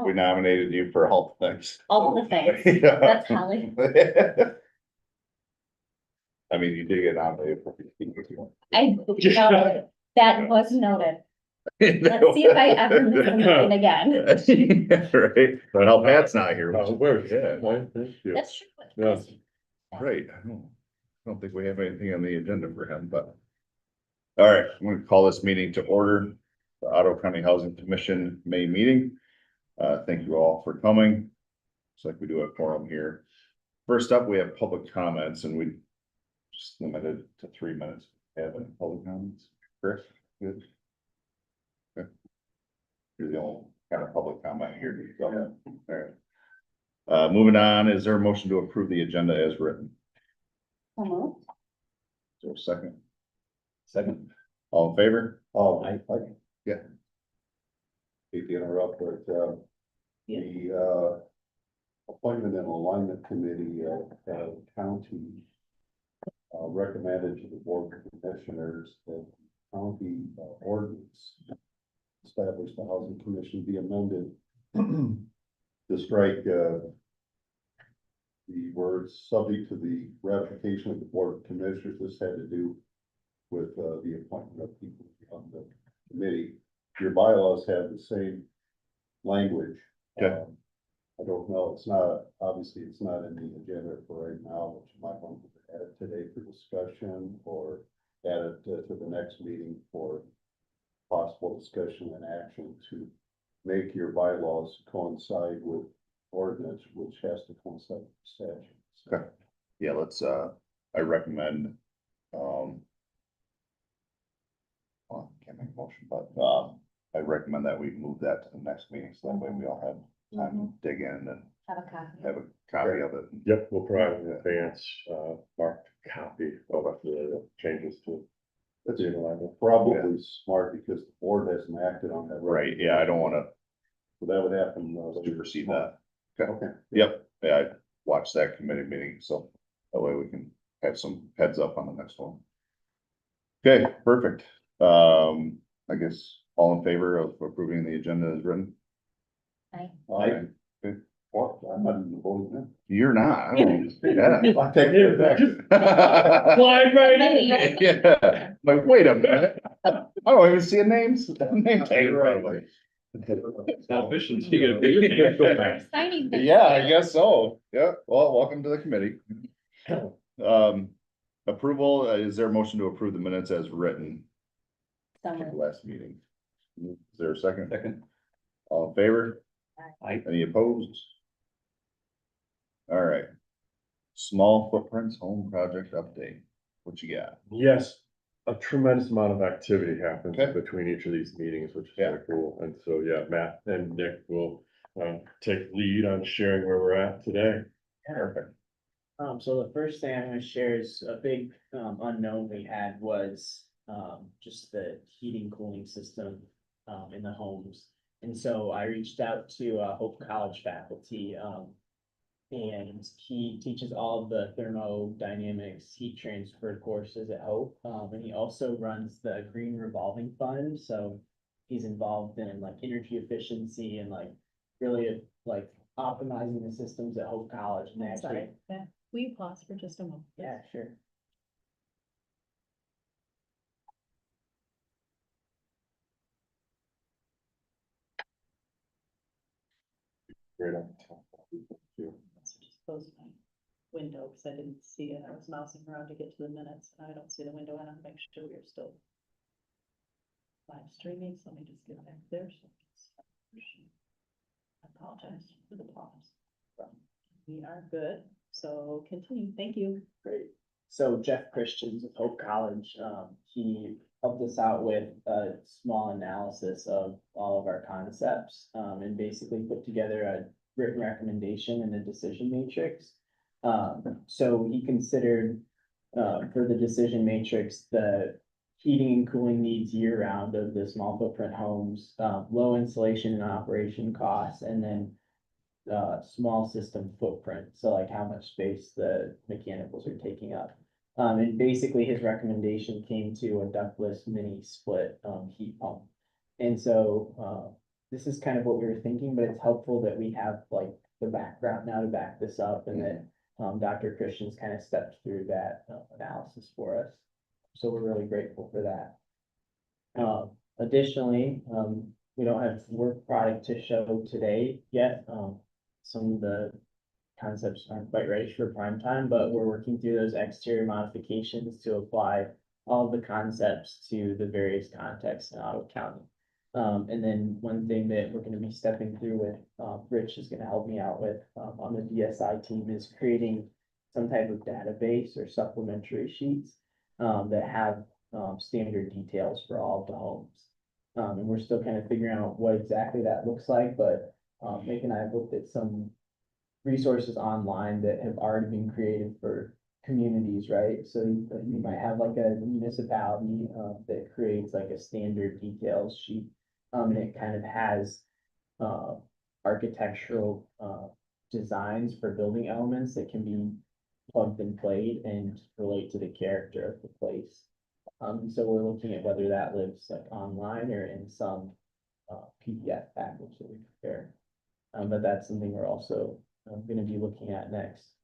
We nominated you for all the things. All the things. Yeah. That's Holly. I mean, you did get nominated for. That was noted. Let's see if I ever miss a meeting again. Right, well, Pat's not here. Oh, where? Yeah, Thank you. That's true. Yeah. right, I don't think we have anything on the agenda for him, but. All right, I'm gonna call this meeting to order, the Ottawa County Housing Commission May meeting. Thank you all for coming. Looks like we do have quorum here. First up, we have public comments and we just limited to 3 minutes. Have any public comments? Chris, good. Okay. You're the only kind of public comment here. Go ahead. All right. Moving on, is there a motion to approve the agenda as written? Is there a second? Second. All in favor? Oh, Yeah. hate to interrupt, but, the, appointment and alignment committee of county recommended to the board of commissioners that county ordinance established the housing commission be amended to strike, the words subject to the ratification of the board of commissioners. This had to do with, the appointment of people on the committee. Your bylaws have the same language. Okay. I don't know, it's not, obviously, it's not in the agenda for right now, but you might want to add it today for discussion or add it to the next meeting for possible discussion and action to make your bylaws coincide with ordinance, which has to coincide with statute. So, Okay. Yeah, let's, I recommend, well, can't make a motion, but, I recommend that we move that to the next meeting, so that way we all have time to dig in and Have a copy. have a copy of it. Yep, we'll provide an advance, marked copy of the changes to. That's the alignment. probably smart because the board hasn't acted on that. Right, yeah, I don't wanna So that would happen. supersede that. Okay, Okay. yep, yeah, I watched that committee meeting, so that way we can have some heads up on the next one. Okay, perfect. I guess all in favor of approving the agenda as written? Aye. I, what, I'm not even voting now. You're not, I don't, yeah. I take it back. Slide right in. Yeah, like, wait a minute, I don't even see a name tag right away. How efficient is he gonna be? Signing things. Yeah, I guess so, yeah, well, welcome to the committee. Approval, is there a motion to approve the minutes as written So from the moved. last meeting? Is there a second? Second. All in favor? Aye. Any opposed? All right. Small footprints home project update. What you got? Yes, a tremendous amount of activity happens Okay. between each of these meetings, which is Yeah. very cool. And so, yeah, Matt and Nick will take lead on sharing where we're at today. Perfect. So the first thing I'm gonna share is a big unknown we had was just the heating cooling system in the homes. And so I reached out to Hope College faculty and he teaches all of the thermodynamics heat transfer courses at Hope. And he also runs the Green Revolving Fund, so he's involved in like energy efficiency and like really like optimizing the systems at Hope College. And they actually, Sorry, yeah, will you pause for just a moment? yeah, sure. Great on top. Let's just close my window because I didn't see it. I was mousing around to get to the minutes and I don't see the window and I'll make sure we're still live streaming. So let me just get back there. I apologize for the pause. We are good. So continue. Thank you. Great. So Jeff Christians with Hope College, he helped us out with a small analysis of all of our concepts, and basically put together a written recommendation and a decision matrix. So he considered, for the decision matrix, the heating and cooling needs year round of the small footprint homes, low installation and operation costs, and then small system footprint, so like how much space the mechanicals are taking up. And basically his recommendation came to a ductless mini split heat pump. And so this is kind of what we were thinking, but it's helpful that we have like the background now to back this up and that Dr. Christian's kind of stepped through that analysis for us. So we're really grateful for that. Additionally, we don't have work product to show today yet. Some of the concepts aren't quite ready for prime time, but we're working through those exterior modifications to apply all of the concepts to the various contexts in Ottawa County. And then one thing that we're gonna be stepping through with, Rich is gonna help me out with, on the DSI team is creating some type of database or supplementary sheets, that have, standard details for all of the homes. And we're still kind of figuring out what exactly that looks like, but, Nick and I have looked at some resources online that have already been created for communities, right? So you might have like a municipality, that creates like a standard details sheet. And it kind of has, architectural, designs for building elements that can be plugged and played and relate to the character of the place. So we're looking at whether that lives like online or in some, PDF package that we prepare. But that's something we're also, gonna be looking at next.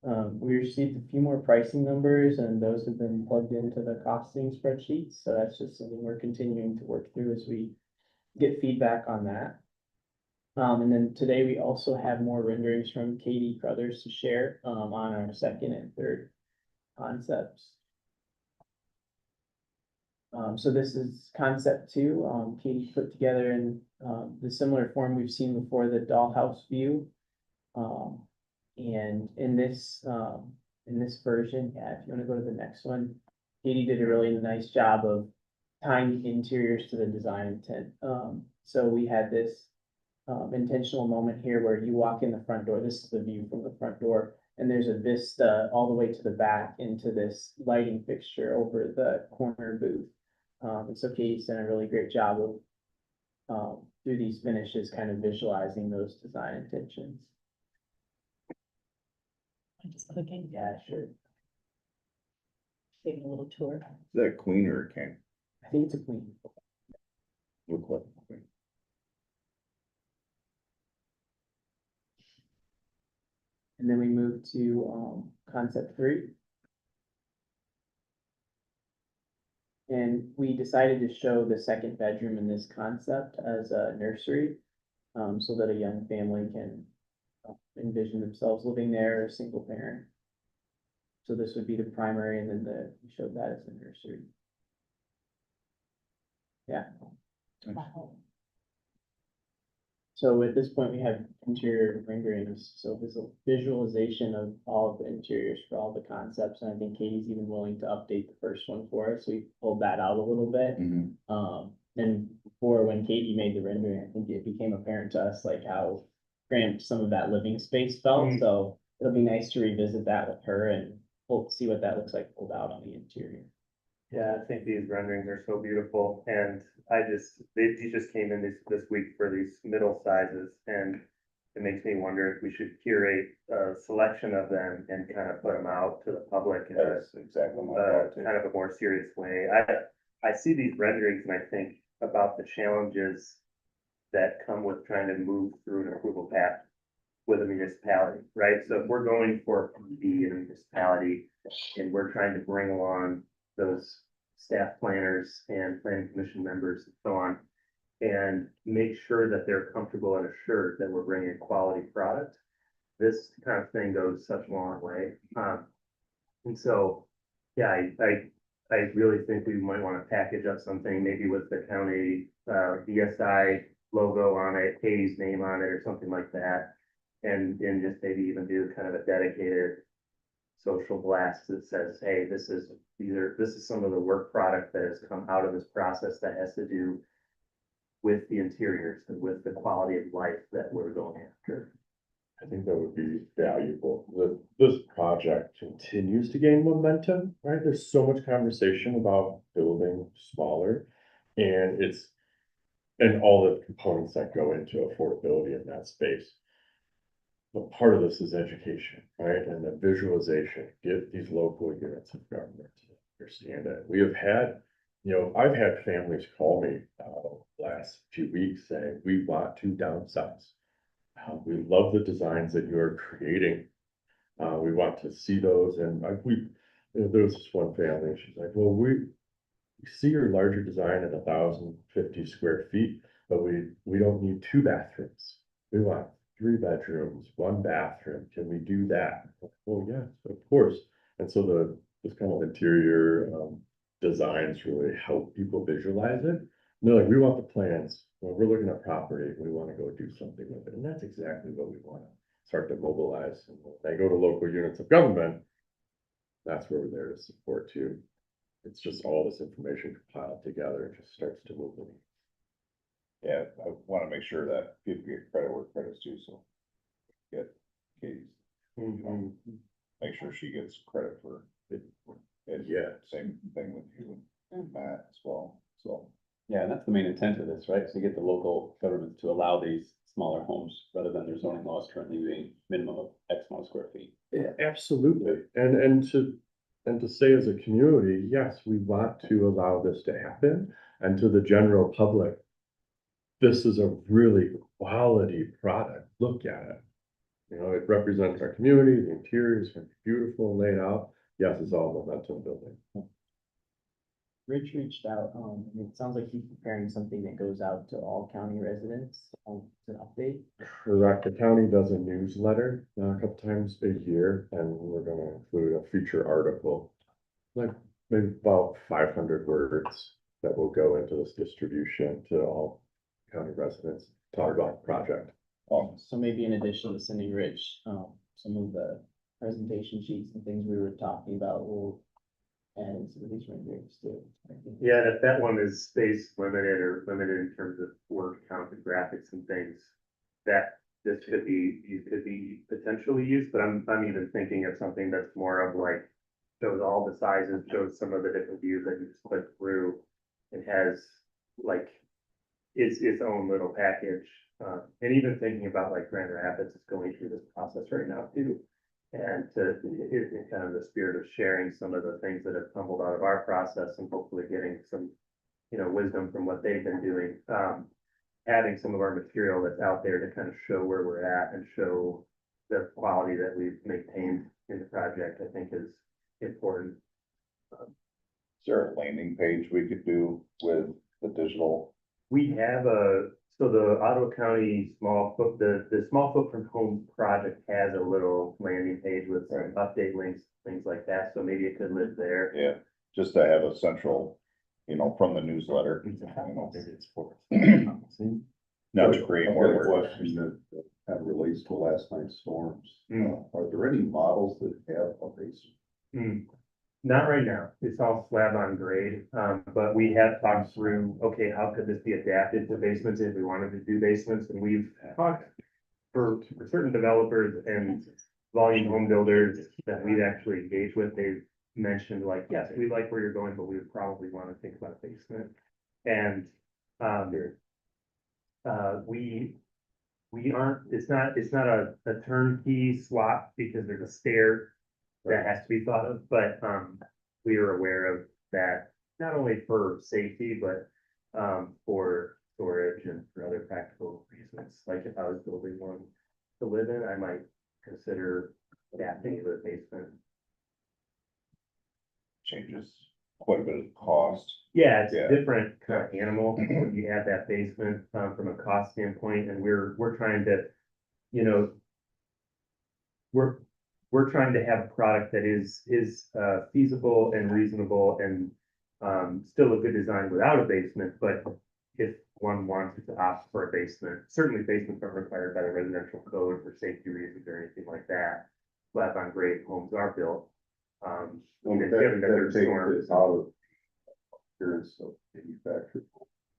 We received a few more pricing numbers and those have been plugged into the costing spreadsheets. So that's just something we're continuing to work through as we get feedback on that. And then today we also have more renderings from Katie Crothers to share, on our second and third concepts. So this is concept two, Katie put together in, the similar form we've seen before, the dollhouse view. And in this version, yeah, if you wanna go to the next one, Katie did a really nice job of tying the interiors to the design intent. So we had this, intentional moment here where you walk in the front door, this is the view from the front door, and there's a vista all the way to the back into this lighting fixture over the corner booth. And so Katie's done a really great job of, through these finishes, kind of visualizing those design intentions. I'm just clicking, Yeah, sure. giving a little tour. Is that a queen or a king? I think it's a queen. Look like a queen. And then we move to, concept three. And we decided to show the second bedroom in this concept as a nursery, so that a young family can envision themselves living there, a single parent. So this would be the primary, and then we showed that as a nursery. Yeah. So at this point, we have interior renderings, so visualization of all of the interiors for all the concepts, and I think Katie's even willing to update the first one for us, we pulled that out a little bit. And before, when Katie made the rendering, I think it became apparent to us like how cramped some of that living space felt, so it'll be nice to revisit that with her and we'll see what that looks like pulled out on the interior. Yeah, I think these renderings are so beautiful, and these just came in this week for these middle sizes, and it makes me wonder if we should curate a selection of them and kind of put them out to the public in That's exactly my thought too. kind of a more serious way. I see these renderings and I think about the challenges that come with trying to move through an approval path with a municipality, right? So if we're going for a PD in a municipality and we're trying to bring along those staff planners and planning commission members and so on, and make sure that they're comfortable and assured that we're bringing a quality product, this kind of thing goes such a long way. And so, yeah, I really think we might want to package up something, maybe with the county DSI logo on it, Katie's name on it, or something like that. And just maybe even do kind of a dedicated social blast that says, hey, this is some of the work product that has come out of this process that has to do with the interiors and with the quality of life that we're going after. I think that would be valuable. This project continues to gain momentum, right? There's so much conversation about building smaller and all the components that go into affordability in that space. But part of this is education, right? And the visualization, get these local units of government to understand it. We have had, you know, I've had families call me, last few weeks saying, we want to downsize. We love the designs that you're creating. We want to see those, and there was this one family, and she's like, well, we see your larger design at 1,050 square feet, but we don't need 2 bathrooms. We want 3 bedrooms, 1 bathroom. Can we do that? Oh, yeah, of course. And so this kind of interior, designs really help people visualize it. And they're like, we want the plans. When we're looking at property, we want to go do something with it. And that's exactly what we want to start to mobilize. And when they go to local units of government, that's where we're there to support too. It's just all this information compiled together and just starts to move them. Yeah, I wanna make sure that people get credit where credit's due, so. Get Katie's, make sure she gets credit for it. And Yeah. same thing with you and Matt as well, so. Yeah, and that's the main intent of this, right? So you get the local governments to allow these smaller homes rather than their zoning laws currently being minimum of X amount of square feet. Yeah, absolutely. And to say as a community, yes, we want to allow this to happen. And to the general public, this is a really quality product. Look at it. You know, it represents our community, the interior is gonna be beautiful and laid out. Yes, it's all momentum building. Rich reached out, it sounds like he's preparing something that goes out to all county residents, to update. Correct. The county does a newsletter a couple times a year, and we're gonna include a feature article. Like maybe about 500 words that will go into this distribution to all county residents, talk about the project. So maybe in addition to sending Rich, some of the presentation sheets and things we were talking about, we'll add in some of these renderings too. I think. Yeah, and if that one is space limited or limited in terms of word count and graphics and things, that this could be potentially used, but I'm even thinking of something that's more of like, shows all the sizes, shows some of the different views that you just click through. It has like its own little package. And even thinking about like Grand Rapids is going through this process right now too. And in kind of the spirit of sharing some of the things that have tumbled out of our process and hopefully getting some, wisdom from what they've been doing. Having some of our material that's out there to kind of show where we're at and show the quality that we've maintained in the project, I think is important. Is there a landing page we could do with the digital? We have so the Ottawa County the small footprint home project has a little landing page with some update links, things like that, so maybe it could live there. Yeah, just to have a central, from the newsletter, not to create more I've got a work. question that kind of relates to last night's storms. Mm. Are there any models that have a basement? Not right now, it's all slab on grade, but we have talked through, okay, how could this be adapted to basements if we wanted to do basements, and we've talked for certain developers and volume home builders that we've actually engaged with, they've mentioned like, yes, we like where you're going, but we would probably want to think about a basement. And, we aren't, it's not a turnkey swap because there's a stair that has to be thought of, but, we are aware of that, not only for safety, but, for storage and for other practical reasons. Like if I was building one to live in, I might consider adapting to a basement. Changes quite a bit of cost. Yeah, it's Yeah. a different kind of animal when you add that basement, from a cost standpoint, and we're trying to, we're trying to have a product that is feasible and reasonable and, still a good design without a basement, but if one wanted to opt for a basement, certainly basements aren't required by the residential code for safety reasons or anything like that. Slab on grade homes are built. Given that there's storms. It's out of appearance of manufactured,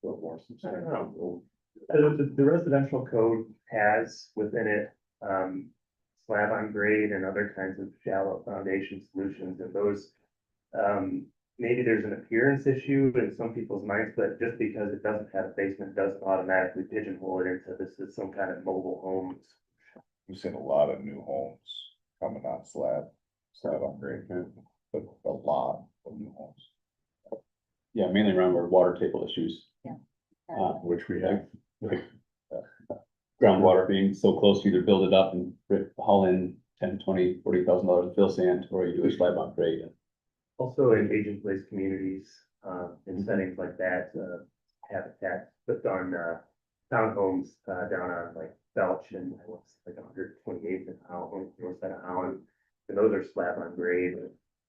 but more I don't substantial. The residential code has within it, slab on grade and other kinds of shallow foundation solutions, and those, maybe there's an appearance issue in some people's minds, but just because it doesn't have a basement doesn't automatically pigeonhole it into this is some kind of mobile home. We've seen a lot of new homes coming on slab on grade, but a lot of new homes. Yeah, mainly around our water table issues. Which we have. Like, groundwater being so close, you either build it up and haul in 10, 20, $40,000 of fill sand, or you do a slab on grade. Also in aging place communities, in settings like that, Habitat put on, townhomes, down on like Belch and what's like 128th and Holland, north side of Holland. And those are slab on grade,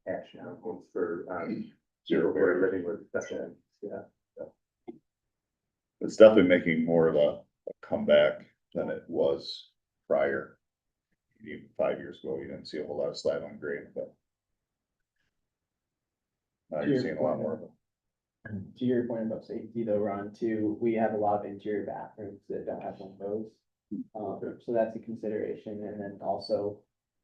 attached townhomes for, Zero people who are barrier. living with special needs, yeah. It's definitely making more of a comeback than it was prior. Even 5 years ago, you didn't see a whole lot of slab on grade, but. Now you're seeing a lot more of it. To your point about safety though, Ron, too, we have a lot of interior bathrooms that don't have windows. So that's a consideration, and then also,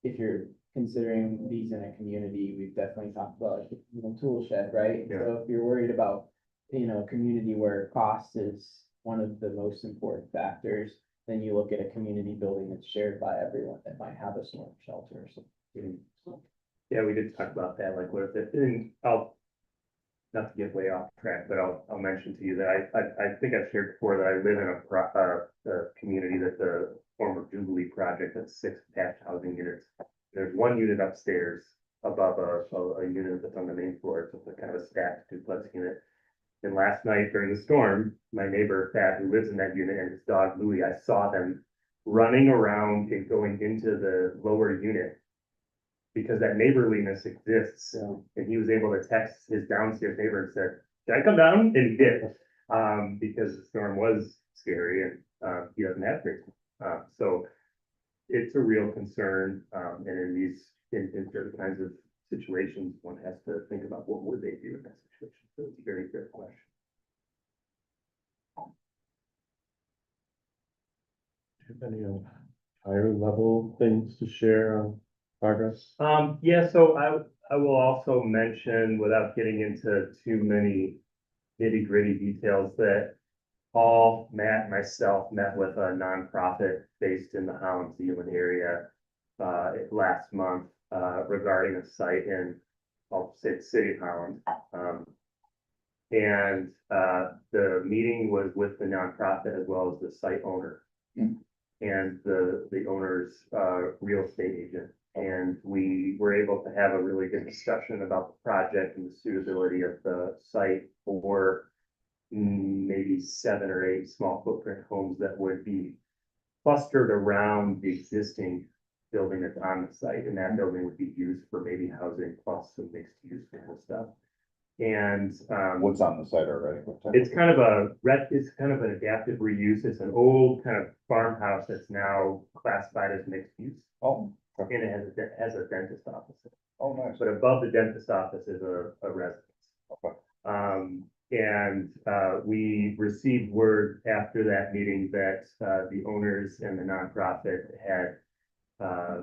if you're considering these in a community, we've definitely talked about, tool shed, right? Yeah. So if you're worried about, a community where cost is one of the most important factors, then you look at a community building that's shared by everyone that might have a storm shelter or something. Yeah, we did talk about that, like what if it, and not to get way off track, but I'll mention to you that I think I've shared before that I live in a community that's a former Jubilee project, that's 6 attached housing units. There's 1 unit upstairs above a unit that's on the main floor, so it's a kind of a stacked duplex unit. And last night during the storm, my neighbor Thad, who lives in that unit, and his dog Louie, I saw them running around and going into the lower unit, because that neighborliness exists. And he was able to text his downstairs neighbor and said, "Can I come down?" And he did, because the storm was scary, and he doesn't have kids. So it's a real concern, and in certain kinds of situations, one has to think about what would they do in that situation. So it's a very fair question. Do you have any higher level things to share on progress? Yeah, so I will also mention, without getting into too many nitty gritty details, that Paul, Matt, and myself met with a nonprofit based in the Holland-Zeeland area last month regarding a site in, I'll say, the city of Holland. And the meeting was with the nonprofit as well as the site owner and the owner's real estate agent. And we were able to have a really good discussion about the project and the suitability of the site for maybe 7 or 8 small footprint homes that would be clustered around the existing building that's on the site. And that building would be used for maybe housing plus some mixed use kind of stuff. And What's on the site already? it's kind of an adaptive reuse. It's an old kind of farmhouse that's now classified as mixed use. Oh, And it has a dentist office. oh, nice. But above the dentist office is a residence. Okay. We received word after that meeting that the owners and the nonprofit had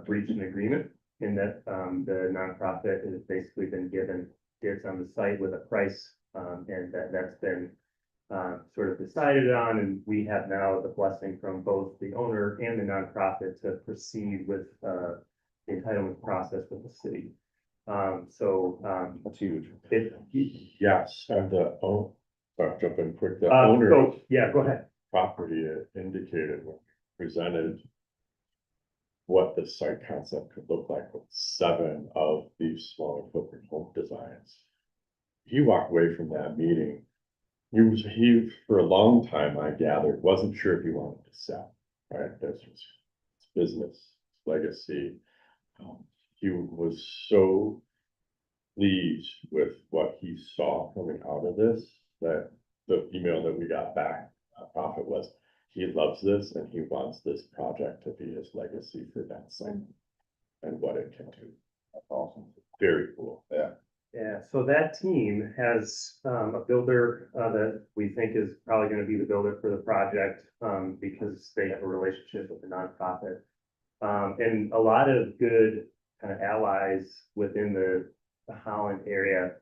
reached an agreement, and that the nonprofit has basically been given dibs on the site with a price, and that's been sort of decided on, and we have now the blessing from both the owner and the nonprofit to proceed with the entitlement process with the city. That's huge. Yes, and I'll jump in quick, the So, owner yeah, go ahead. property indicated when presented what the site concept could look like with 7 of these smaller footprint home designs. He walked away from that meeting. He for a long time, I gathered, wasn't sure if he wanted to sell, right? This was his business, his legacy. He was so pleased with what he saw coming out of this, that the email that we got back, Profit, was, he loves this and he wants this project to be his legacy for that site and what it can do. That's awesome. Very cool. Yeah. Yeah, so that team has a builder that we think is probably going to be the builder for the project, because they have a relationship with the nonprofit. And a lot of good kind of allies within the Holland area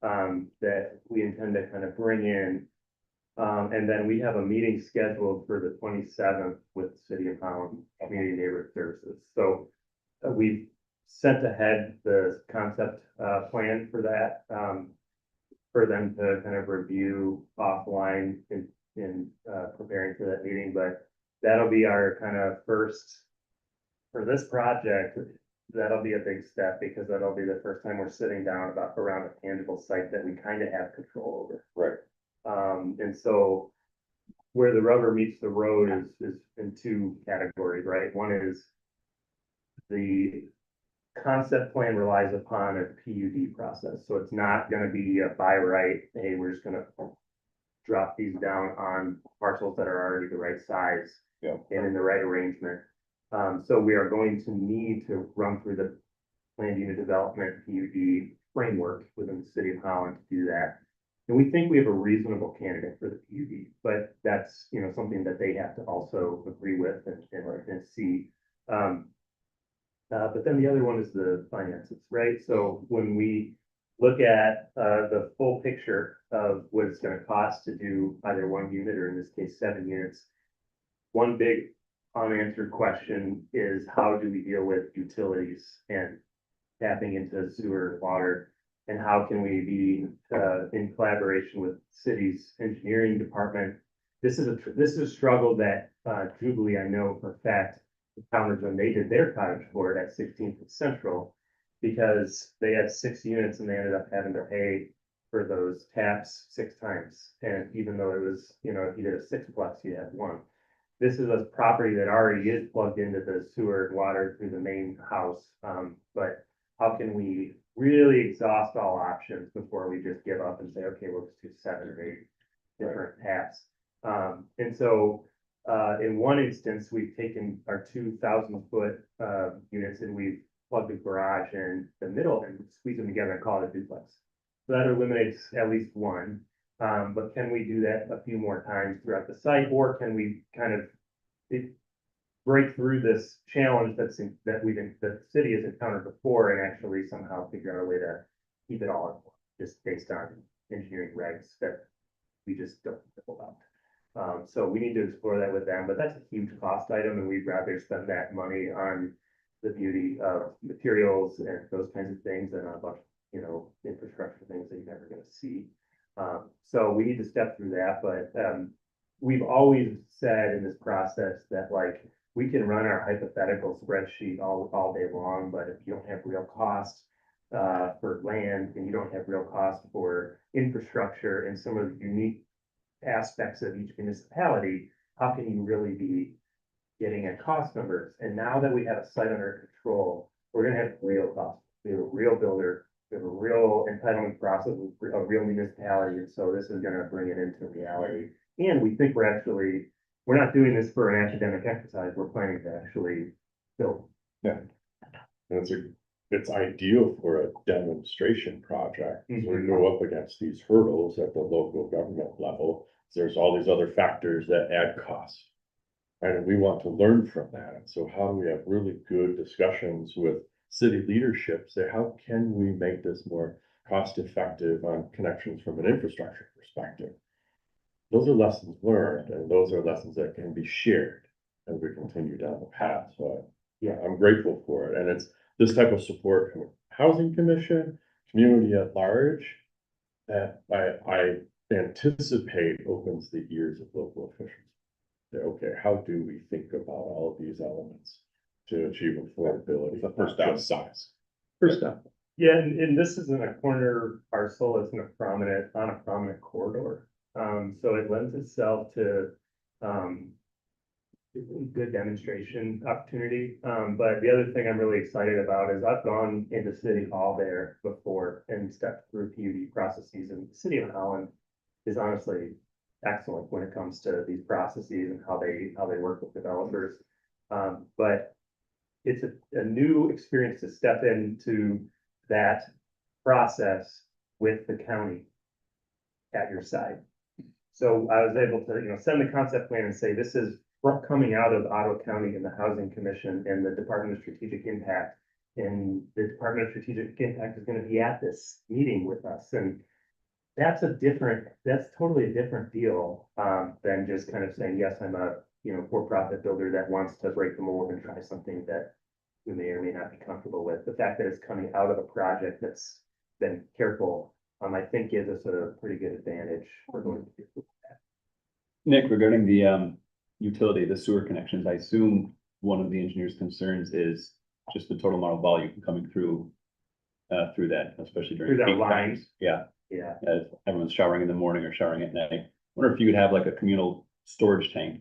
that we intend to kind of bring in. And then we have a meeting scheduled for the 27th with the City of Holland Community Neighborhood Services. So we've sent ahead the concept plan for that for them to kind of review offline in preparing for that meeting, but that'll be our kind of first, for this project, that'll be a big step because that'll be the first time we're sitting down around a tangible site that we kind of have control over. Right. And so where the rubber meets the road is in two categories, right? One is the concept plan relies upon a PUD process, so it's not gonna be a by right, hey, we're just gonna drop these down on parcels that are already the right size. Yeah. And in the right arrangement. So we are going to need to run through the land unit development PUD framework within the city of Holland to do that. And we think we have a reasonable candidate for the PUD, but that's, you know, something that they have to also agree with and see. But then the other one is the finances, right? So when we look at the full picture of what it's gonna cost to do either one unit or in this case, 7 units. One big unanswered question is how do we deal with utilities and tapping into sewer and water? And how can we be in collaboration with city's engineering department? This is a struggle that Jubilee, I know for a fact, encountered when they did their cottage board at 16th and Central, because they had 6 units and they ended up having to pay for those taps 6 times. And even though it was, you know, if you did a 6-plex, you had 1. This is a property that already is plugged into the sewer and water through the main house. But how can we really exhaust all options before we just give up and say, okay, we'll just do 7 or 8 different taps? And so in one instance, we've taken our 2,000-foot units and we've plugged a garage in the middle and squeeze them together and call it a duplex. So that eliminates at least one. But can we do that a few more times throughout the site, or can we kind of break through this challenge that the city has encountered before and actually somehow figure out a way to keep it all in one, just based on engineering regs that we just don't know about. So we need to explore that with them, but that's a huge cost item, and we'd rather spend that money on the beauty of materials and those kinds of things than on a bunch of, you know, infrastructure things that you're never gonna see. So we need to step through that, but we've always said in this process that, like, we can run our hypothetical spreadsheet all day long, but if you don't have real cost for land and you don't have real cost for infrastructure and some of the unique aspects of each municipality, how can you really be getting at cost numbers? And now that we have a site under control, we're gonna have real costs. We have a real builder, we have a real entitlement process, a real municipality, and so this is gonna bring it into reality. And we think we're not doing this for an academic exercise, we're planning to actually build. And it's ideal for a demonstration project. So we go up against these hurdles at the local government level. There's all these other factors that add cost. And we want to learn from that. And so how do we have really good discussions with city leadership, say, how can we make this more cost effective on connections from an infrastructure perspective? Those are lessons learned, and those are lessons that can be shared as we continue down the path. So yeah, I'm grateful for it. And it's this type of support from Housing Commission, community at large, that I anticipate opens the ears of local officials. Say, okay, how do we think about all of these elements to achieve affordability? The first step. Size. First step. Yeah, and this isn't a corner parcel, it's on a prominent corridor. So it lends itself to good demonstration opportunity. But the other thing I'm really excited about is I've gone into City Hall there before and stepped through PUD processes, and the City of Holland is honestly excellent when it comes to these processes and how they work with developers. But it's a new experience to step into that process with the county at your side. So I was able to, you know, send the concept plan and say, this is coming out of Ottawa County and the Housing Commission and the Department of Strategic Impact. And the Department of Strategic Impact is going to be at this meeting with us. And that's totally a different deal than just kind of saying, yes, I'm a, you know, for-profit builder that wants to break the mold and try something that we may or may not be comfortable with. The fact that it's coming out of a project that's been careful I think gives us a pretty good advantage for going to. Nick, regarding the utility, the sewer connections, I assume one of the engineer's concerns is just the total amount of volume coming through that, especially during Through that peak line. times. Yeah, Yeah, as everyone's showering in the morning or showering at night. Wonder if you could have like a communal storage tank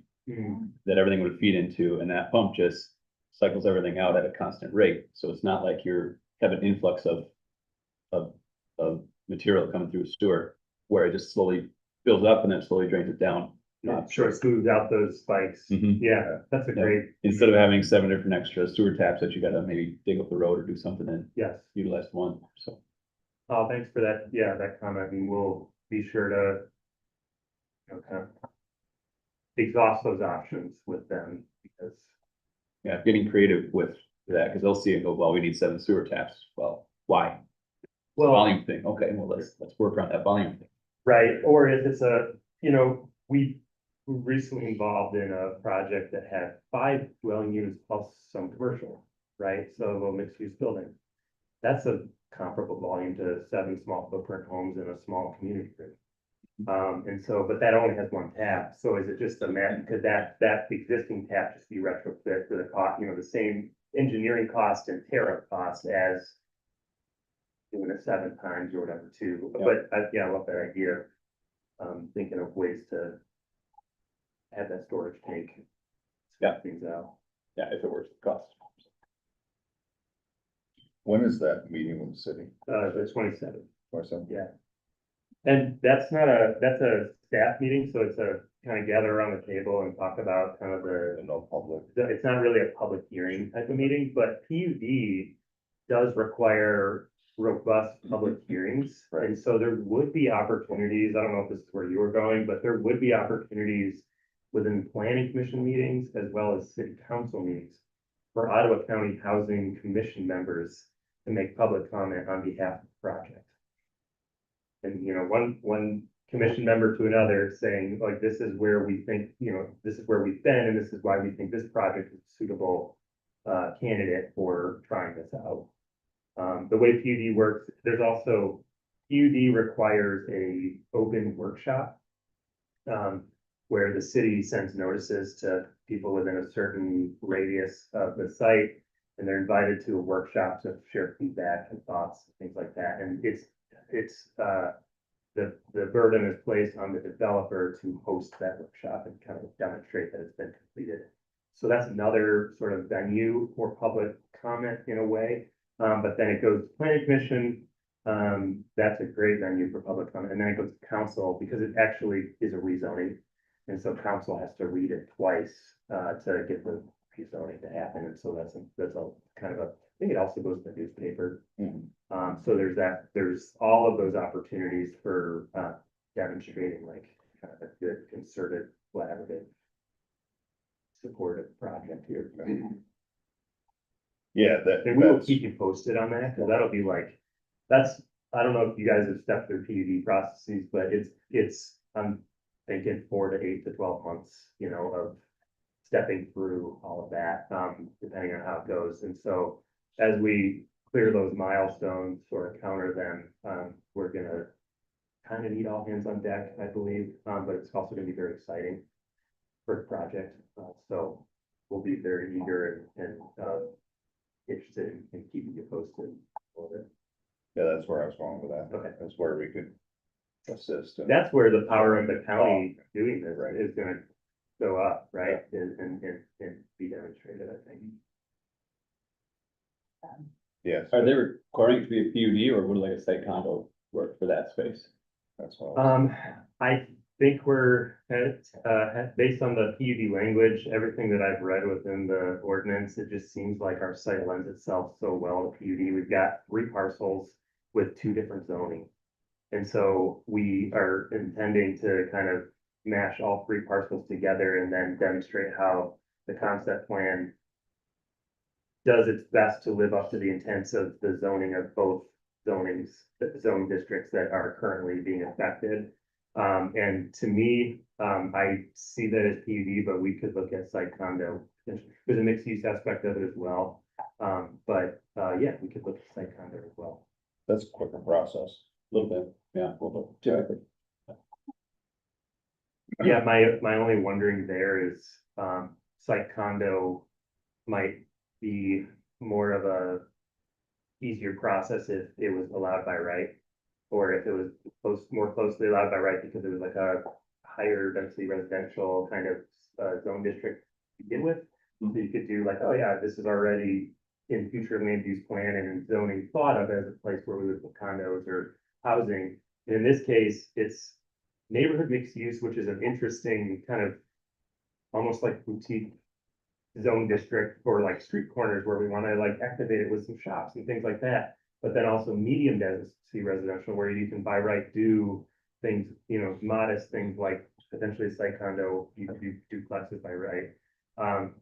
that everything would feed into, and that pump just cycles everything out at a constant rate. So it's not like you're have an influx of material coming through a sewer where it just slowly builds up and then slowly drains it down. I'm sure it smooths out those spikes. Mhm. Yeah, that's a Yeah. great, Instead of having 7 different extra sewer taps that you gotta maybe dig up the road or do something and yes. utilize one, so. Oh, thanks for that. Yeah, that comment. I mean, we'll be sure to, kind of exhaust those options with them because, Yeah, getting creative with that, cause they'll see it and go, well, we need 7 sewer taps. Well, why? well, Volume thing. Okay, well, let's work around that volume thing. right. Or if it's we were recently involved in a project that had 5 dwelling units plus some commercial, right? So a little mixed use building. That's a comparable volume to 7 small footprint homes in a small community group. And so, but that only has 1 tap. So is it just a matter, could that existing tap just be retrofit for the cost, the same engineering cost and tariff cost as doing it 7 times or whatever too? Yeah. But I love that idea. Thinking of ways to have that storage tank. Yeah. Things out. Yeah, if it works, the cost. When is that meeting with the city? The 27th. Or something? Yeah. And that's a staff meeting, so it's a kind of gather around the table and talk about kind of No public. it's not really a public hearing type of meeting, but PUD does require robust public hearings. Right. And so there would be opportunities, I don't know if this is where you were going, but there would be opportunities within planning commission meetings as well as city council meetings for Ottawa County Housing Commission members to make public comment on behalf of the project. And, one commission member to another saying, like, this is where we think, this is where we've been, and this is why we think this project is a suitable candidate for trying this out. The way PUD works, there's also, PUD requires a open workshop where the city sends notices to people within a certain radius of the site, and they're invited to a workshop to share feedback and thoughts, and things like that. And the burden is placed on the developer to host that workshop and kind of demonstrate that it's been completed. So that's another sort of venue for public comment in a way. But then it goes to planning commission. That's a great venue for public comment. And then it goes to council because it actually is a rezoning. And so council has to read it twice to get the rezoning to happen. And so that's a kind of I think it also goes to the newspaper. So there's all of those opportunities for demonstrating like kind of a good concerted, collaborative, supportive project here. Yeah, And we will that's, keep you posted on that, because that'll be like, I don't know if you guys have stepped through PUD processes, but I'm thinking 4 to 8 to 12 months, of stepping through all of that, depending on how it goes. And so as we clear those milestones or encounter them, we're gonna kind of need all hands on deck, I believe, but it's also gonna be very exciting for the project. So we'll be very eager and interested in keeping you posted on it. yeah, that's where I was going with that. Okay. That's where we could assist. and- That's where the power of the county doing this Right. is gonna go up, right? And be demonstrated, I think. Yes, Are they requiring it to be a PUD or would like a site condo work for that space? that's all. I think we're based on the PUD language, everything that I've read within the ordinance, it just seems like our site lends itself so well to PUD. We've got 3 parcels with 2 different zoning. And so we are intending to kind of mash all 3 parcels together and then demonstrate how the concept plan does its best to live up to the intents of the zoning of both the zoning districts that are currently being affected. And to me, I see that as PUD, but we could look at site condo. There's a mixed use aspect of it as well. But yeah, we could look at site condo as well. That's a quicker process. little bit, yeah, a little bit, typically. Yeah, my only wondering there is, site condo might be more of a easier process if it was allowed by right. Or if it was more closely allowed by right because it was like a higher density residential kind of zone district to begin with. So you could do like, oh yeah, this is already in future land use plan and zoning thought of as a place where we would put condos or housing. And in this case, it's neighborhood mixed use, which is an interesting kind of almost like boutique zone district or like street corners where we want to like activate it with some shops and things like that. But then also medium density residential where you can by right do things, you know, modest things like potentially a site condo, you can do duplexes by right.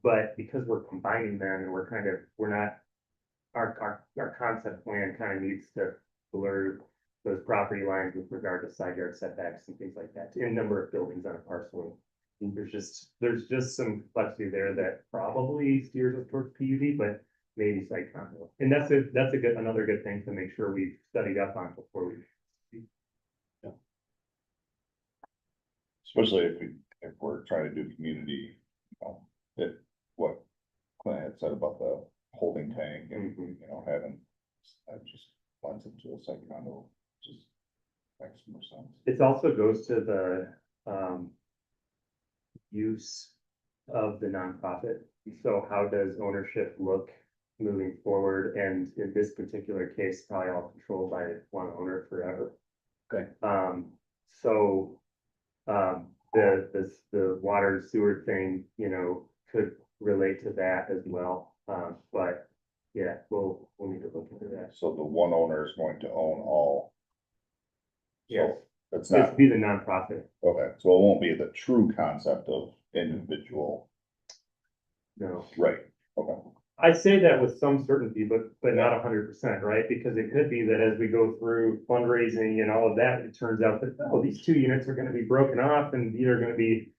But because we're combining them and we're not, our concept plan kind of needs to blur those property lines with regard to side yard setbacks and things like that, in number of buildings on a parcel. There's just some complexity there that probably steers us towards PUD, but maybe site condo. And that's another good thing to make sure we've studied up on before we. Especially if we're trying to do community, what Clint had said about the holding tank and, you know, having, that just blends into a second condo, just makes more sense. It also goes to the, use of the nonprofit. So how does ownership look moving forward? And in this particular case, probably all controlled by one owner forever. Okay. So, the water and sewer thing, you know, could relate to that as well. But yeah, we'll need to look into that. So the one owner is going to own all. Yes. So it's This not, would be the nonprofit. okay, so it won't be the true concept of individual, No. right, okay. I say that with some certainty, but not 100%, right? Because it could be that as we go through fundraising and all of that, it turns out that, oh, these two units are gonna be broken off and these are gonna be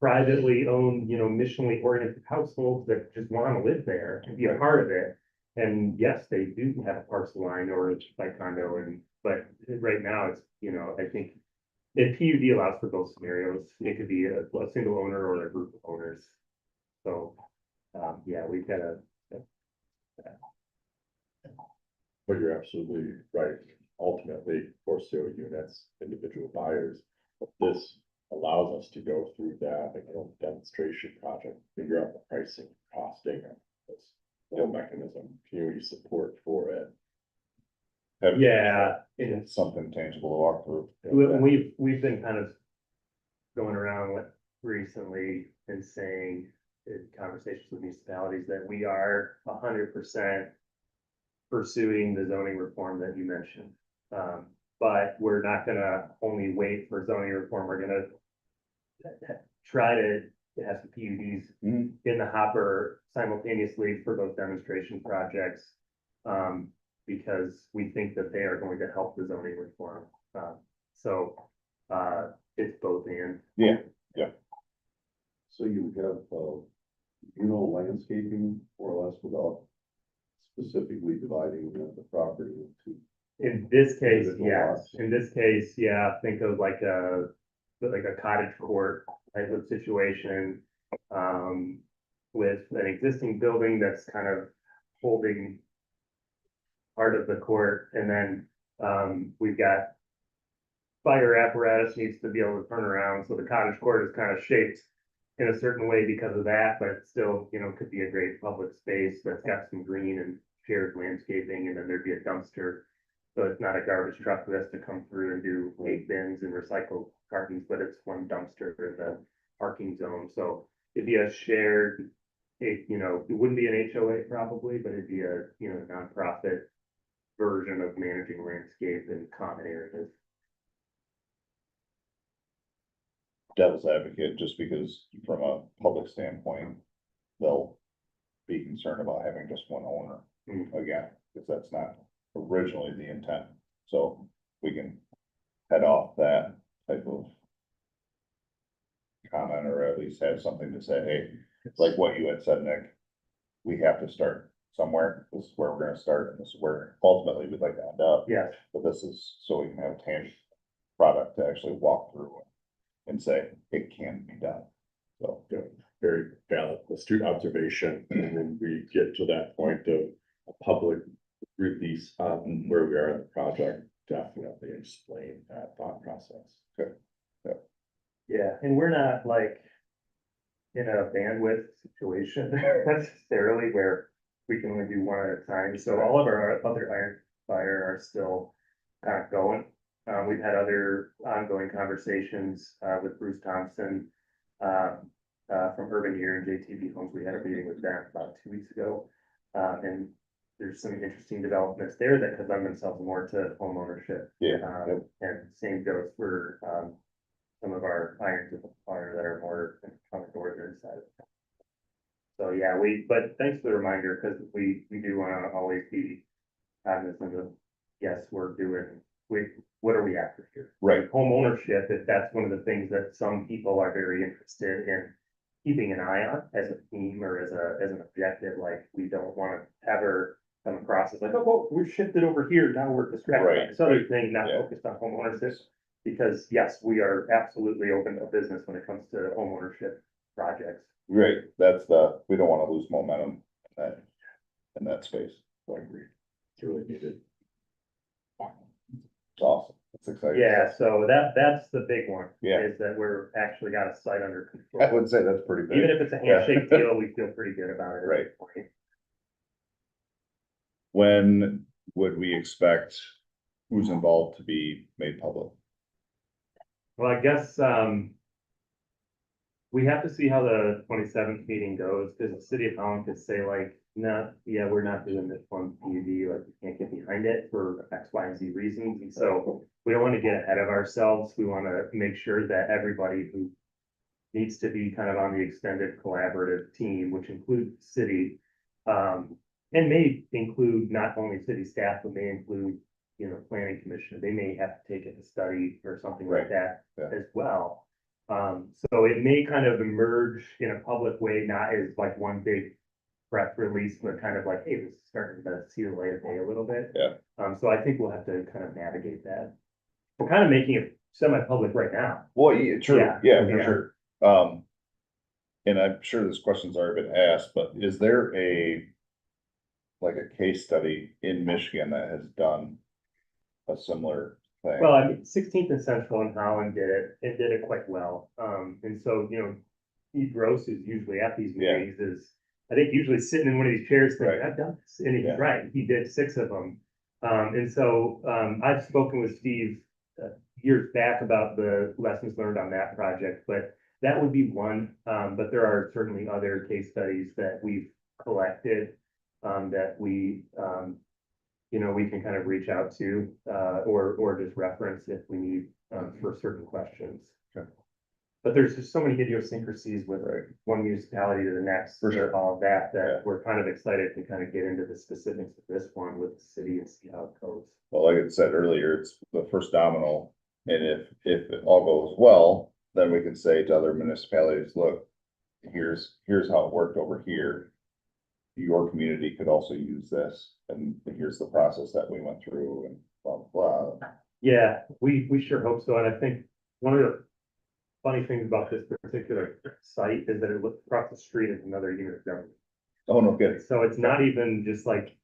privately owned, you know, missionally oriented households that just wanna live there and be a part of it. And yes, they do have a parcel line or a site condo but right now it's, you know, I think if PUD allows for both scenarios, it could be a single owner or a group of owners. So, yeah, we've got to. But you're absolutely right. Ultimately, for sale units, individual buyers, but this allows us to go through that, like, demonstration project, figure out the pricing, costing, this whole mechanism, community support for it. Yeah, and Something tangible to walk through. we've been kind of going around with recently and saying in conversations with municipalities that we are 100% pursuing the zoning reform that you mentioned. But we're not gonna only wait for zoning reform, we're gonna try to have some PUDs in the hopper simultaneously for those demonstration projects. Because we think that they are going to help the zoning reform. So it's both and. Yeah, So you have, you know, landscaping more or less without specifically dividing the property into. In this case, Individual yes. lots. In this case, yeah, think of like a cottage court type of situation. With an existing building that's kind of holding part of the court, and then we've got fire apparatus needs to be able to turn around, so the cottage court is kind of shaped in a certain way because of that, but it still, you know, could be a great public space that's got some green and shared landscaping, and then there'd be a dumpster. So it's not a garbage truck that has to come through and do 8 bins and recycle cartons, but it's one dumpster in the parking zone. So it'd be a shared, it wouldn't be an HOA probably, but it'd be a, nonprofit version of managing landscape and common areas. devil's advocate, just because from a public standpoint, they'll be concerned about having just one owner. Again, because that's not originally the intent, so we can head off that type of comment, or at least have something to say, hey, it's like what you had said, Nick. We have to start somewhere, this is where we're gonna start, and this is where ultimately we'd like to end up. Yes, But this is so we can have a tangible product to actually walk through and say, it can be done. So, Yeah, very valid, astute observation, and then we get to that point of a public release on where we are in the project, definitely explain that thought process. yeah, and we're not like in a bandwidth situation necessarily where we can only do one at a time. So all of our other iron fire are still kind of going. We've had other ongoing conversations, with Bruce Thompson, from Urban Year and JTB Homes. We had a meeting with them about 2 weeks ago. And there's some interesting developments there that could lend themselves more to home ownership. yeah, And same goes for, some of our irons of the fire that are more on the northern side of town. So, yeah, but thanks for the reminder, because we do wanna always be cognizant of, yes, what are we after here? right, Home ownership, if that's one of the things that some people are very interested in keeping an eye on as a theme or as an objective, like, we don't wanna ever come across as like, oh, well, we're shifted over here, now we're distracted by Right. this other thing, not Yeah. focused on home ownership. Because yes, we are absolutely open to business when it comes to home ownership projects. right, we don't wanna lose momentum in that space. So I agree. It's really needed. It's awesome, it's exciting. Yeah, so that's the big one. Yeah. Is that we're actually got a site under I control. would say that's pretty big. Even if it's a handshake deal, we feel pretty good about it. Right. When would we expect who's involved to be made public? Well, I guess, we have to see how the 27th meeting goes, because the city of Holland could say like, no, yeah, we're not doing this one PUD, like, we can't get behind it for X, Y, and Z reasons, and so we don't want to get ahead of ourselves, we want to make sure that everybody who needs to be kind of on the extended collaborative team, which includes the city, and may include not only city staff, but may include, planning commission, they may have to take it to study or something like Right. that Yeah. as well. So it may kind of emerge in a public way, not as like one big press release, but kind of like, hey, this is starting to see the light of day a little bit. Yeah. So I think we'll have to kind of navigate that. We're kind of making it semi-public right now. Well, yeah, true, Yeah, yeah, for yeah. sure. And I'm sure this question's already been asked, but is there like a case study in Michigan that has done a similar thing? Well, I mean, 16th and Central in Holland did it, and did it quite well. And so, Steve Gross is usually at these Yeah. meetings is, I think usually sitting in one of these chairs thinking, Right. I've done this, and he's Yeah. right, he did 6 of them. And so, I've spoken with Steve years back about the lessons learned on that project, but that would be one. But there are certainly other case studies that we've collected, that we can kind of reach out to, or just reference if we need, for certain questions. Okay. But there's just so many idiosyncrasies with one municipality to the next. For sure. All of that, Yeah. that we're kind of excited to kind of get into the specifics of this one with the city and see how it goes. Well, like I said earlier, it's the first domino, and if it all goes well, then we can say to other municipalities, look, here's how it worked over here. Your community could also use this, and here's the process that we went through, and blah, blah, blah. Yeah, we sure hope so, and I think one of the funny things about this particular site is that it looks across the street at another unit of government. Oh, no kidding. So it's not even just like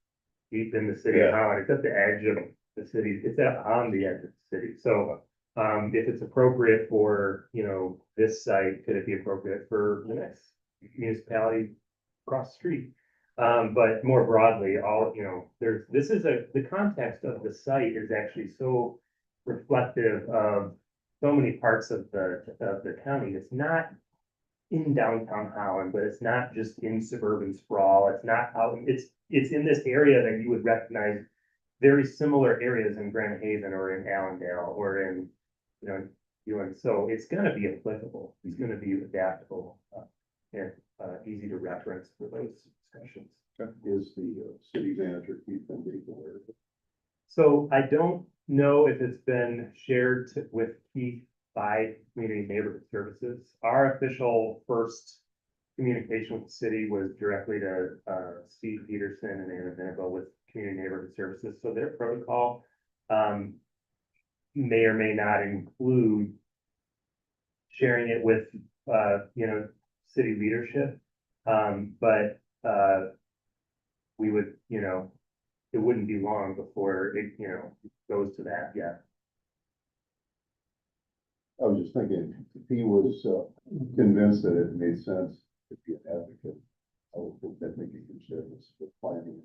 deep in the city of Yeah. Holland, it's at the edge of the city, it's on the edge of the city, so. If it's appropriate for, this site, could it be appropriate for the next municipality across the street? But more broadly, the context of the site is actually so reflective of so many parts of the county, it's not in downtown Holland, but it's not just in suburban sprawl, it's not out, it's in this area that you would recognize very similar areas in Grand Haven or in Allendale or in, so it's gonna be applicable, it's gonna be adaptable, and, easy to reference for those discussions. Is the city manager Keith and Dave aware of it? So I don't know if it's been shared with Keith by Community Neighborhood Services. Our official first communication with the city was directly to, Steve Peterson and Anna Venable with Community Neighborhood Services, so their protocol, may or may not include sharing it with, city leadership. But, we would, it wouldn't be long before it, goes to that, yeah. I was just thinking, if he was convinced that it made sense to be an advocate, I would definitely consider this for planning.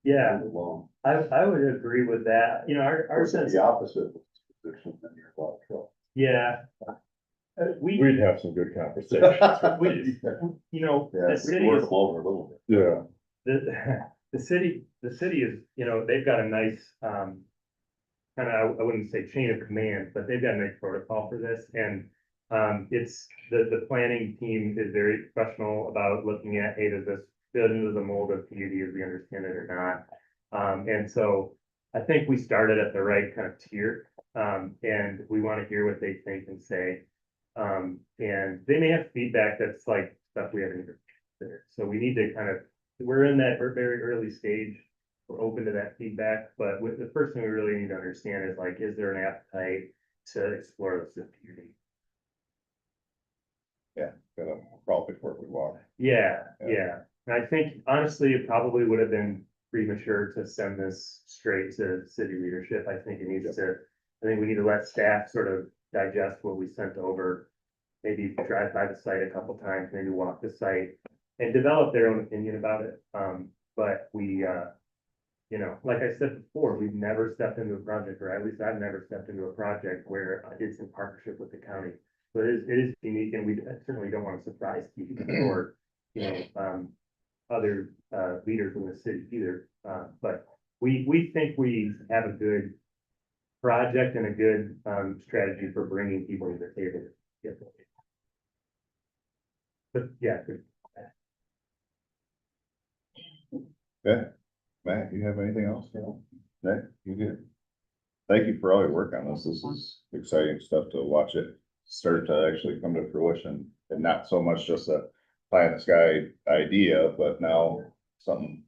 Yeah, Along. I would agree with that, our sense, The opposite position, then you're in a lot of trouble. yeah. We, We'd have some good conversations. we, Yeah, the we city can work is, them over a little bit. Yeah. the city is, they've got a nice, kind of, I wouldn't say chain of command, but they've got a nice protocol for this, and it's, the planning team is very professional about looking at, hey, does this fit into the mold of PUD as we understand it or not? And so I think we started at the right kind of tier, and we want to hear what they think and say. And they may have feedback that's like stuff we haven't even considered, so we need to kind of, we're in that very early stage. We're open to that feedback, but with the first thing we really need to understand is like, is there an appetite to explore this in PUD? Gotta crawl before we walk. Yeah, Yeah. yeah. And I think honestly, it probably would have been premature to send this straight to city leadership. I think it needs to, I think we need to let staff sort of digest what we sent over. Maybe drive by the site a couple times, maybe walk the site and develop their own opinion about it. But we, like I said before, we've never stepped into a project, or at least I've never stepped into a project where it's in partnership with the county. So it is unique, and we certainly don't want to surprise people or, other, leaders in the city either. But we think we have a good project and a good, strategy for bringing people to the table. Yeah. But yeah, good. Okay, Matt, you have anything else? No, you good? Thank you for all your work on this. This is exciting stuff to watch it start to actually come to fruition, and not so much just a pie in the sky idea, but now something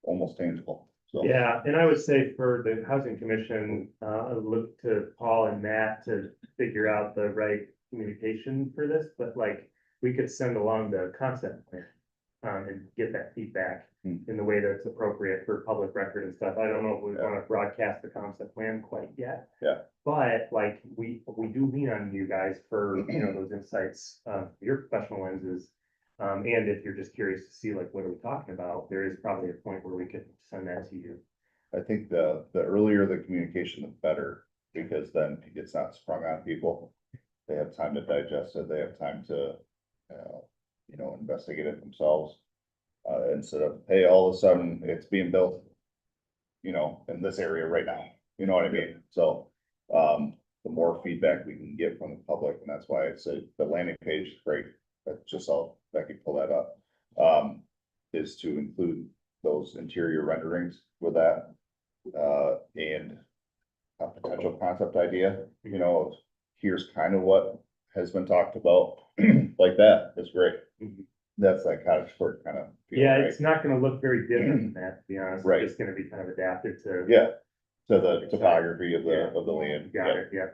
almost tangible. So. Yeah, and I would say for the housing commission, look to Paul and Matt to figure out the right communication for this, but like, we could send along the concept plan. And get that feedback in the way that's appropriate for public record and stuff. I don't know if we want to broadcast the concept plan quite yet. Yeah. But like, we do lean on you guys for, those insights, your professional lenses. And if you're just curious to see like, what are we talking about, there is probably a point where we could send that to you. I think the earlier the communication, the better, because then it's not sprung on people. They have time to digest it, they have time to, investigate it themselves. Instead of, hey, all of a sudden it's being built, in this area right now, you know what I mean? So, the more feedback we can get from the public, and that's why I said the landing page is great. That's just all, Becky, pull that up. Is to include those interior renderings with that. And a potential concept idea, here's kind of what has been talked about, like that is great. Mhm. That's like cottage court kind of. feel, Yeah, right? it's not gonna look very different than that, to be honest. Right. It's gonna be kind of adapted to. Yeah, to the topography of Yeah. the land. Got it, yeah.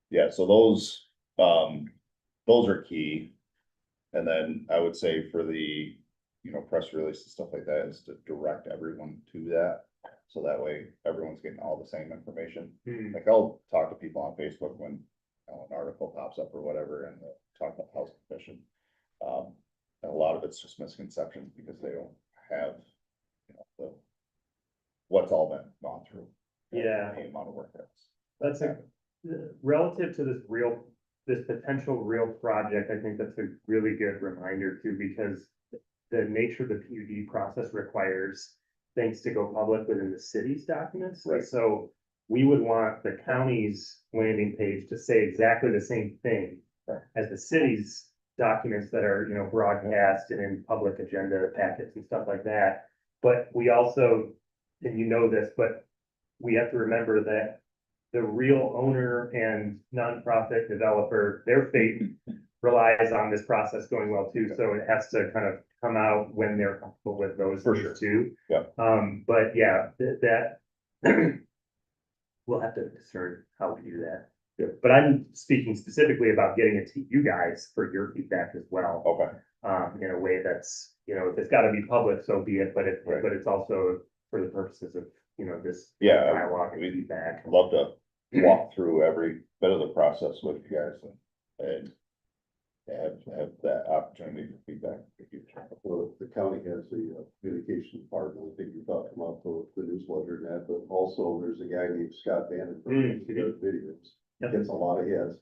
Yeah, so those are key. And then I would say for the, press release and stuff like that is to direct everyone to that. So that way everyone's getting all the same information. Hmm. Like I'll talk to people on Facebook when an article pops up or whatever and talk about housing commission. And a lot of it's just misconceptions because they don't have, what's all been gone through. Yeah. The amount of work That's a, relative to this potential real project, I think that's a really good reminder too, because the nature of the PUD process requires things to go public within the city's documents. Right. So we would want the county's landing page to say exactly the same thing Right. as the city's documents that are, broadcast and in public agenda packets and stuff like that. But we also, and this, but we have to remember that the real owner and nonprofit developer, their fate relies on this process going well too, so it has to kind of come out when they're comfortable with those For things sure. too. Yeah. But yeah, that we'll have to discern how we do that. Yeah. But I'm speaking specifically about getting it to you guys for your feedback as well. Okay, In a way that's, if it's gotta be public, so be it, but Right. but it's also for the purposes of, this. Yeah, Dialogue and we- feedback. I'd love to walk through every bit of the process with you guys and have that opportunity for feedback. Well, the county has a communication department, I think you thought come up with the newsletter and that, but also there's a guy named Scott Bannon. Mm, Who does videos, Yep. gets a lot of hits.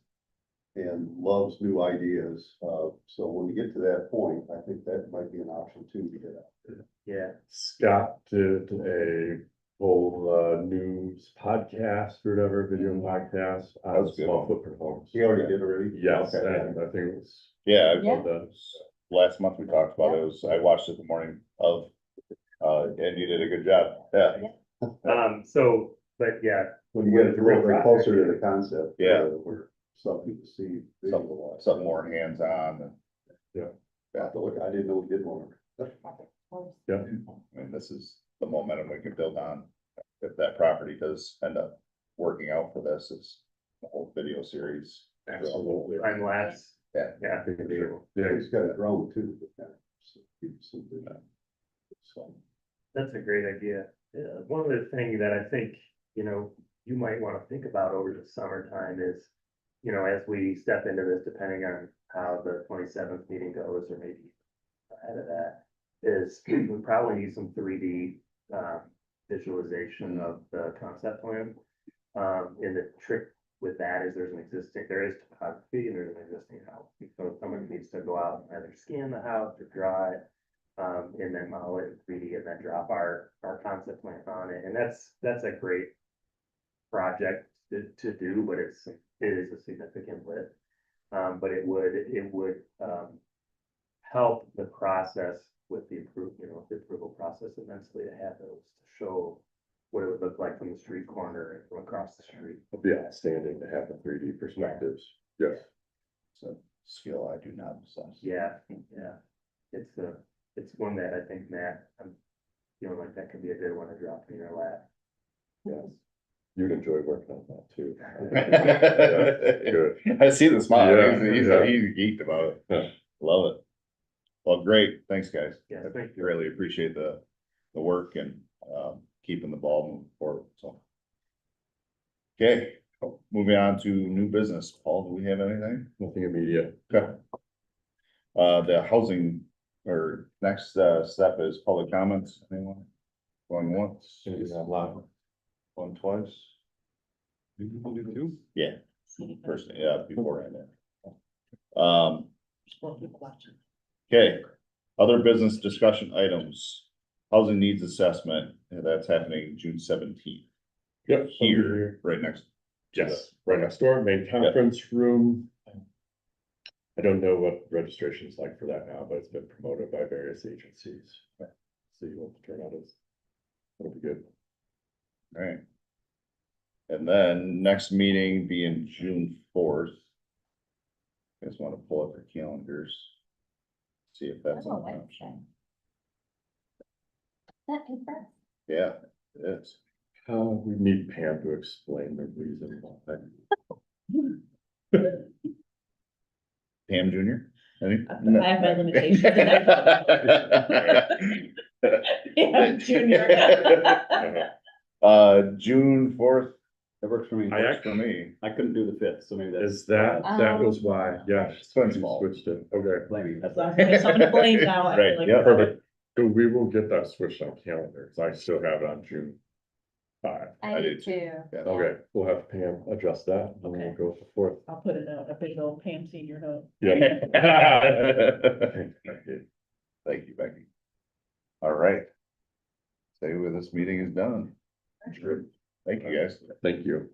And loves new ideas, so when we get to that point, I think that might be an option too to get out. Yeah, Scott did a whole news podcast or whatever, video podcast That on was good. small footprint homes. He already did already? Yes, Okay. and I think it was Yeah, Yeah. well done. last month we talked about it, I watched it the morning of, and you did a good job, yeah. so, but yeah, When you get a little bit closer to the concept. Yeah. Where something to see. Something more hands-on, Yeah. I didn't know we did one. Yeah, I mean, this is the momentum we can build on. If that property does end up working out for this, it's a whole video series. absolutely. time lapse. Yeah. Yeah. For sure. Yeah, Yeah, he's got a drone too. that kind of keeps some video. So, That's a great idea. One of the things that I think, you might want to think about over the summertime is, as we step into this, depending on how the 27th meeting goes, or maybe ahead of that, is we probably need some 3D visualization of the concept plan. And the trick with that is there is topography and there's an existing house. So someone needs to go out and either scan the house or draw it. And then model it in 3D and then drop our concept plan on it. And that's a great project to do, but it is a significant lift. But it would help the process with the approval process immensely to have those to show what it would look like from the street corner and from across the street. it'd be outstanding to have the 3D perspectives. Yes. It's a skill I do not possess. Yeah. It's one that I think, Matt, I'm feeling like that could be a good one to drop in your lap. Yes. You'd enjoy working on that too. Good. I see the smile, Yeah, he's yeah. geeked about it, Yeah. love it. Well, great, thanks, guys. Yeah, I thank you. really appreciate the work and, keeping the ball moving forward, so. Okay, moving on to new business, Paul, do we have anything? Nothing immediate. Okay. The housing, or next, step is public comments, anyone? Going once, Is that loud? going twice? Yeah, first, yeah, beforehand. Well, people watching. Okay, other business discussion items, housing needs assessment, and that's happening June 17th. Yep. Here, right next. Yes, right next door, main conference room. I don't know what registration is like for that now, but it's been promoted by various agencies. See what the turnout is. That'll be good. Right. And then next meeting being June 4th. Guys wanna pull up your calendars? See if that's. Oh, on. Wednesday. That confirmed. Yeah, it is. We need Pam to explain the reason why. Pam Junior? I have my limitations. Yeah, junior. June 4th, That works for me. I for me. I couldn't do the 5th, so maybe that's. Is that was why, yeah. It's been she small. Switched it, okay. Blaming. As long as there's someone to blame now. I feel Right, like yeah, we're Perfect. So we will get that switched on calendars. I still have it on June 5. I do too. Yeah. Okay, we'll have Pam adjust that and then we'll Okay. go for fourth. I'll put a big old Pam senior note. Yeah. Thank you, Becky. All right. Say where this meeting is done. Thank you, guys. Thank you.